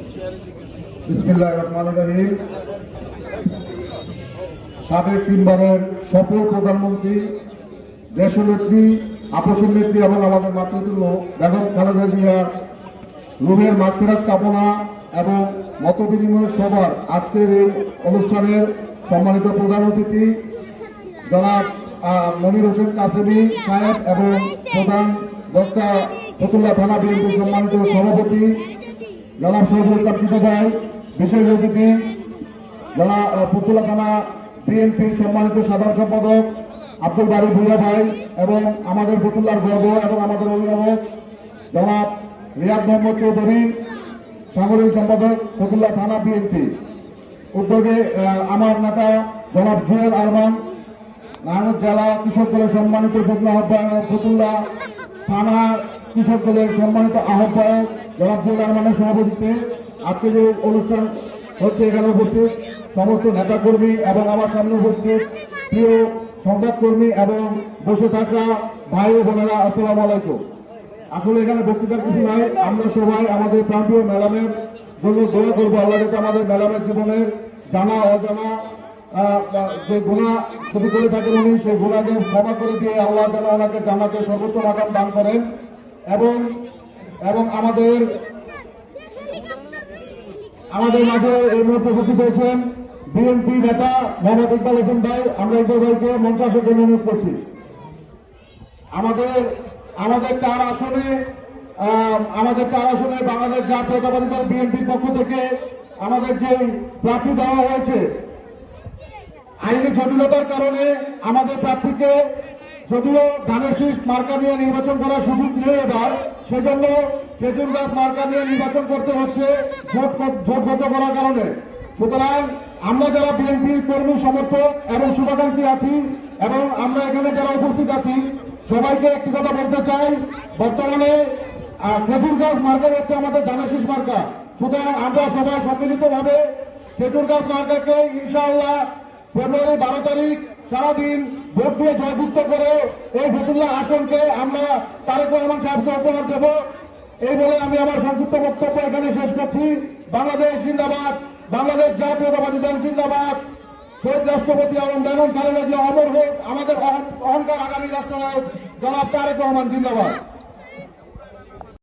বিসমিল্লাহির রহমানির রহিম। সাবেক 3 বারের সফল প্রধানমন্ত্রী, দেশনেত্রী, আপসের নেত্রী এবং আমাদের মাতৃতুল্য বেগম খালেদা জিয়ার রুহের মাগফিরাত কামনা এবং মতবিনিময় সভার আজকের এই অনুষ্ঠানের সম্মানিত প্রধান অতিথি জনাব মনির হোসেন কাসেমি সাহেব এবং প্রধান বক্তা ফতুল্লা থানা বিএনপির সম্মানিত সভাপতি জনাব শহীদুল ইসলাম টিটু ভাই, বিশেষ অতিথি জনাব ফতুল্লা থানা বিএনপির সম্মানিত সাধারণ সম্পাদক আব্দুল বারী ভূঁইয়া ভাই এবং আমাদের ফতুল্লার গর্ব এবং আমাদের অভিভাবক জনাব রিয়াদ মোহাম্মদ চৌধুরী, সাংগঠনিক সম্পাদক ফতুল্লা থানা বিএনপি, উদ্যোগে আমার নেতা জনাব জুয়েল আরমান, নারায়ণ জেলা কৃষক দলের সম্মানিত যুগ্ম আহ্বায়ক, ফতুল্লা থানা কৃষক দলের সম্মানিত আহ্বায়ক জনাব জুয়েল আরমানের সভাপতিত্বে আজকে যে অনুষ্ঠান হচ্ছে এখানে উপস্থিত সমস্ত নেতাকর্মী এবং আমার সামনে উপস্থিত প্রিয় সংবাদকর্মী এবং বসে থাকা ভাই ও বোনেরা, আসসালামু আলাইকুম। আসলে এখানে বক্তৃতার কিছু নাই, আমরা সবাই আমাদের প্রাণপ্রিয় ম্যাডামের জন্য দোয়া করবো। আল্লাহ যাতে আমাদের ম্যাডামের জীবনের জানা অজানা যে গুনাহ যদি করে থাকেন উনি সেই গুনাহকে ক্ষমা করে দিয়ে আল্লাহ যেন ওনাকে জান্নাতের সর্বোচ্চ মাকাম দান করেন এবং আমাদের মাঝে এই মুহূর্তে উপস্থিত হয়েছেন বিএনপি নেতা মোহাম্মদ ইকবাল হোসেন ভাই। আমরা ইকবাল ভাইকে মঞ্চে আসার জন্য অনুরোধ করছি। আমাদের চার আসনে বাংলাদেশ জাতীয়তাবাদী দল বিএনপির পক্ষ থেকে আমাদের যে প্রার্থী দেওয়া হয়েছে, আইনি জটিলতার কারণে আমাদের প্রার্থীকে যদিও ধানের শীষ মার্কা নিয়ে নির্বাচন করার সুযোগ নেই এবার, সেজন্য খেজুর গাছ মার্কা নিয়ে নির্বাচন করতে হচ্ছে জোটবদ্ধ করার কারণে। সুতরাং আমরা যারা বিএনপির কর্মী সমর্থক এবং শুভাকাঙ্ক্ষী আছি এবং আমরা এখানে যারা উপস্থিত আছি সবাইকে একটি কথা বলতে চাই, বর্তমানে খেজুর গাছ মার্কা হচ্ছে আমাদের ধানের শীষ মার্কা। সুতরাং আমরা সবাই সম্মিলিতভাবে খেজুর গাছ মার্কাকে ইনশাআল্লাহ ফেব্রুয়ারি 12 তারিখ সারাদিন ভোট দিয়ে জয়যুক্ত করে এই ফতুল্লা আসনকে আমরা তারেক রহমান সাহেবকে উপহার দেব। এই বলে আমি আমার সংক্ষিপ্ত বক্তব্য এখানে শেষ করছি। বাংলাদেশ জিন্দাবাদ, বাংলাদেশ জাতীয়তাবাদী দল জিন্দাবাদ, শহীদ রাষ্ট্রপতি এবং বেগম খালেদা জিয়া অমর হোক, আমাদের অহংকার আগামী রাষ্ট্রনায়ক জনাব তারেক রহমান জিন্দাবাদ।